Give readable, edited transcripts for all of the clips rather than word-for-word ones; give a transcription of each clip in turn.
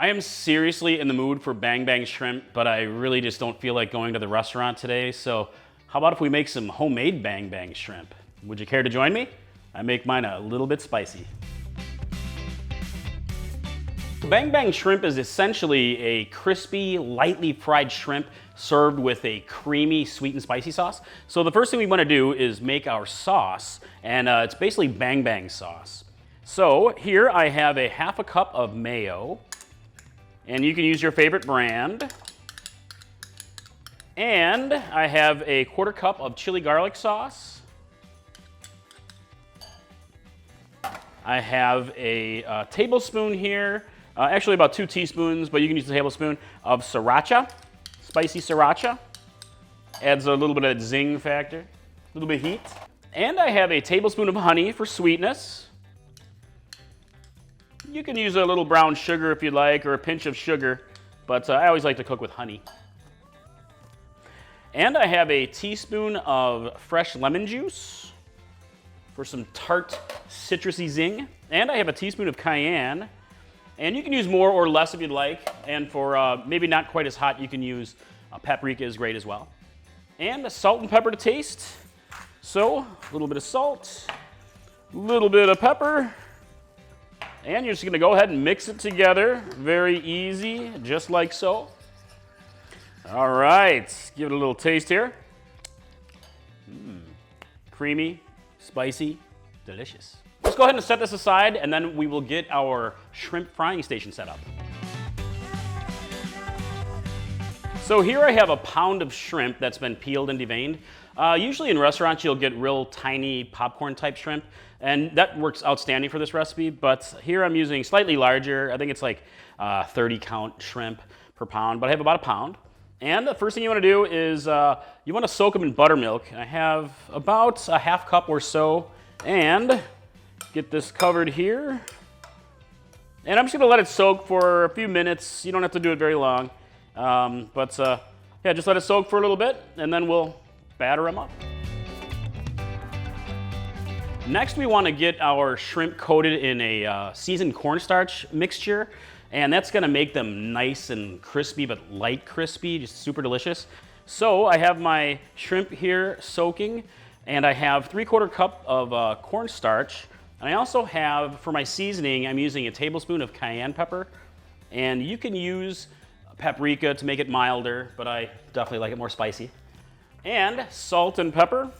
I am seriously in the mood for bang bang shrimp, but I really just don't feel like going to the restaurant today. So how about if we make some homemade bang bang shrimp? Would you care to join me? I make mine a little bit spicy. Bang bang shrimp is essentially a crispy, lightly fried shrimp served with a creamy, sweet and spicy sauce. So the first thing we want to do is make our sauce, and it's basically bang bang sauce. So here I have a half a cup of mayo, and you can use your favorite brand. And I have a quarter cup of chili garlic sauce. I have a tablespoon here, actually about 2 teaspoons, but you can use a tablespoon of sriracha, spicy sriracha. Adds a little bit of zing factor, a little bit of heat. And I have a tablespoon of honey for sweetness. You can use a little brown sugar if you'd like, or a pinch of sugar, but I always like to cook with honey. And I have a teaspoon of fresh lemon juice for some tart, citrusy zing. And I have a teaspoon of cayenne. And you can use more or less if you'd like. And for maybe not quite as hot, you can use paprika is great as well. And salt and pepper to taste. So a little bit of salt, a little bit of pepper. And you're just gonna go ahead and mix it together. Very easy, just like so. All right, give it a little taste here. Creamy, spicy, delicious. Let's go ahead and set this aside, and then we will get our shrimp frying station set up. So here I have a pound of shrimp that's been peeled and deveined. Usually in restaurants you'll get real tiny popcorn type shrimp, and that works outstanding for this recipe, but here I'm using slightly larger. I think it's like 30 count shrimp per pound, but I have about a pound. And the first thing you want to do is you want to soak them in buttermilk. I have about a half cup or so, and get this covered here. And I'm just going to let it soak for a few minutes. You don't have to do it very long. Yeah, just let it soak for a little bit, and then we'll batter them up. Next, we want to get our shrimp coated in a seasoned cornstarch mixture, and that's going to make them nice and crispy, but light crispy, just super delicious. So I have my shrimp here soaking, and I have 3/4 cup of cornstarch. And I also have, for my seasoning, I'm using a tablespoon of cayenne pepper, and you can use paprika to make it milder, but I definitely like it more spicy. And salt and pepper.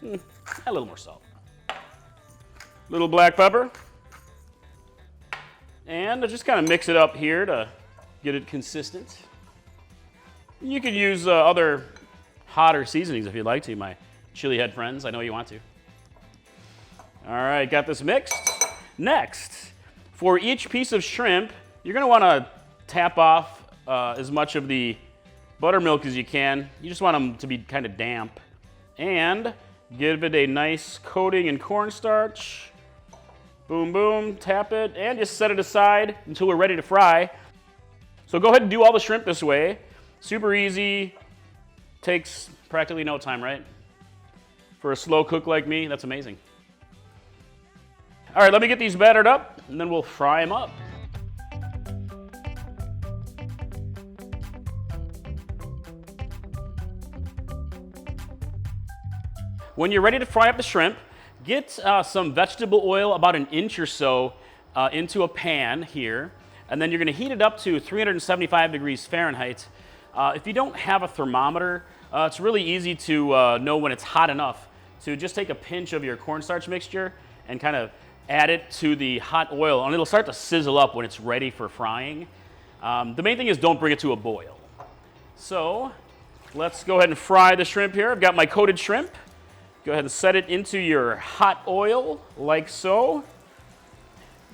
A little more salt. Little black pepper. And just kind of mix it up here to get it consistent. You could use other hotter seasonings if you'd like to, my chili head friends. I know you want to. All right, got this mixed. Next, for each piece of shrimp, you're going to want to tap off as much of the buttermilk as you can. You just want them to be kind of damp. And give it a nice coating in cornstarch. Boom, boom, tap it, and just set it aside until we're ready to fry. So go ahead and do all the shrimp this way. Super easy. Takes practically no time, right? For a slow cook like me, that's amazing. All right, let me get these battered up, and then we'll fry them up. When you're ready to fry up the shrimp, get some vegetable oil, about an inch or so, into a pan here, and then you're going to heat it up to 375 degrees Fahrenheit. If you don't have a thermometer, it's really easy to know when it's hot enough to just take a pinch of your cornstarch mixture and kind of add it to the hot oil, and it'll start to sizzle up when it's ready for frying. The main thing is don't bring it to a boil. So let's go ahead and fry the shrimp here. I've got my coated shrimp. Go ahead and set it into your hot oil like so.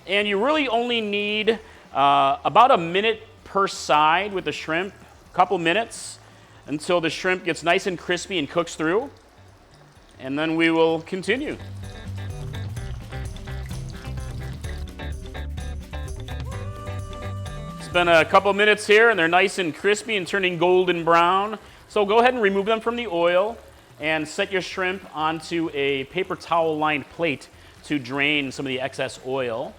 And you really only need about a minute per side with the shrimp, a couple minutes until the shrimp gets nice and crispy and cooks through. And then we will continue. It's been a couple minutes here and they're nice and crispy and turning golden brown. So go ahead and remove them from the oil and set your shrimp onto a paper towel lined plate to drain some of the excess oil.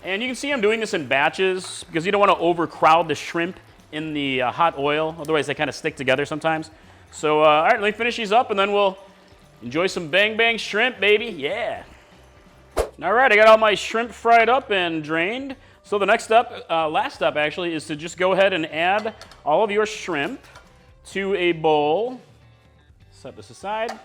And you can see I'm doing this in batches because you don't want to overcrowd the shrimp in the hot oil. Otherwise, they kind of stick together sometimes. So, all right, let me finish these up, and then we'll enjoy some bang bang shrimp, baby. Yeah. All right, I got all my shrimp fried up and drained. So the next step, last step actually, is to just go ahead and add all of your shrimp to a bowl. Set this aside.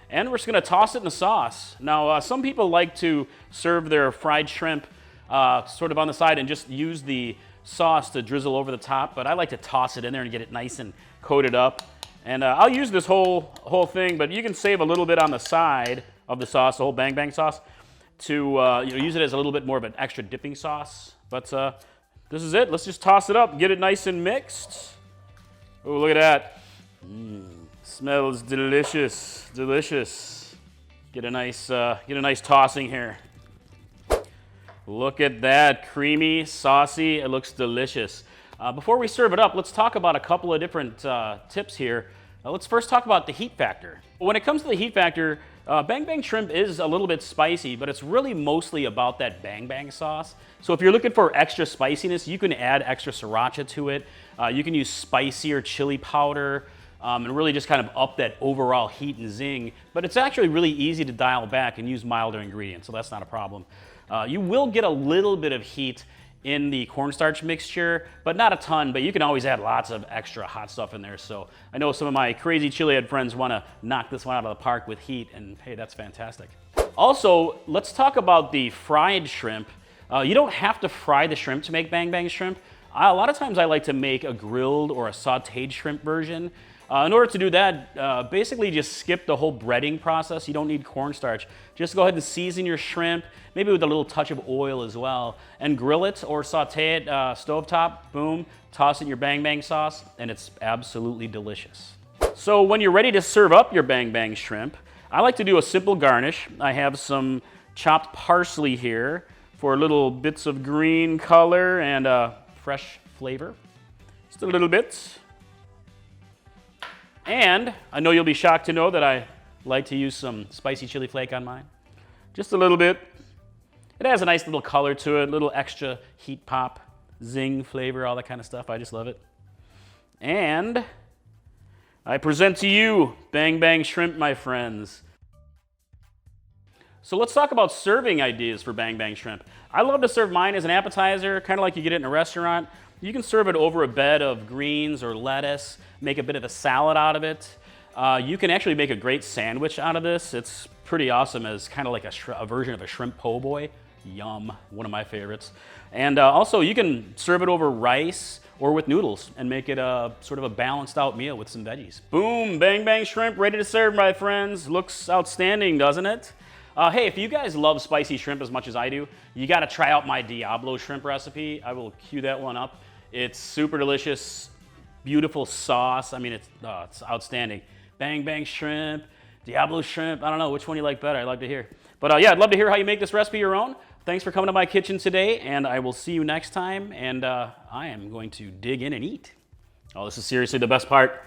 And we're just gonna toss it in the sauce. Now, some people like to serve their fried shrimp sort of on the side and just use the sauce to drizzle over the top, but I like to toss it in there and get it nice and coated up. And I'll use this whole thing, but you can save a little bit on the side of the sauce, the whole bang bang sauce, to use it as a little bit more of an extra dipping sauce. But this is it. Let's just toss it up, get it nice and mixed. Oh, look at that. Smells delicious, delicious. Get a nice tossing here. Look at that, creamy, saucy. It looks delicious. Before we serve it up, let's talk about a couple of different tips here. Let's first talk about the heat factor. When it comes to the heat factor, bang bang shrimp is a little bit spicy, but it's really mostly about that bang bang sauce. So if you're looking for extra spiciness, you can add extra sriracha to it. You can use spicier chili powder and really just kind of up that overall heat and zing. But it's actually really easy to dial back and use milder ingredients, so that's not a problem. You will get a little bit of heat in the cornstarch mixture, but not a ton, but you can always add lots of extra hot stuff in there. So I know some of my crazy chili head friends want to knock this one out of the park with heat, and hey, that's fantastic. Also, let's talk about the fried shrimp. You don't have to fry the shrimp to make bang bang shrimp. A lot of times I like to make a grilled or a sauteed shrimp version. In order to do that, basically just skip the whole breading process. You don't need cornstarch. Just go ahead and season your shrimp, maybe with a little touch of oil as well, and grill it or saute it stovetop, boom, toss it in your bang bang sauce, and it's absolutely delicious. So when you're ready to serve up your bang bang shrimp, I like to do a simple garnish. I have some chopped parsley here for little bits of green color and fresh flavor. Just a little bit. And I know you'll be shocked to know that I like to use some spicy chili flake on mine. Just a little bit. It has a nice little color to it, little extra heat pop, zing flavor, all that kind of stuff. I just love it. And I present to you bang bang shrimp, my friends. So let's talk about serving ideas for bang bang shrimp. I love to serve mine as an appetizer, kind of like you get it in a restaurant. You can serve it over a bed of greens or lettuce, make a bit of a salad out of it. You can actually make a great sandwich out of this. It's pretty awesome as kind of like a version of a shrimp po' boy. Yum, one of my favorites. And also you can serve it over rice or with noodles and make it a sort of a balanced out meal with some veggies. Boom, bang bang shrimp ready to serve, my friends. Looks outstanding, doesn't it? Hey, if you guys love spicy shrimp as much as I do, you gotta try out my Diablo shrimp recipe. I will cue that one up. It's super delicious, beautiful sauce. I mean, it's outstanding. Bang bang shrimp, Diablo shrimp. I don't know which one you like better. I'd like to hear. But yeah, I'd love to hear how you make this recipe your own. Thanks for coming to my kitchen today, and I will see you next time. And I am going to dig in and eat. Oh, this is seriously the best part.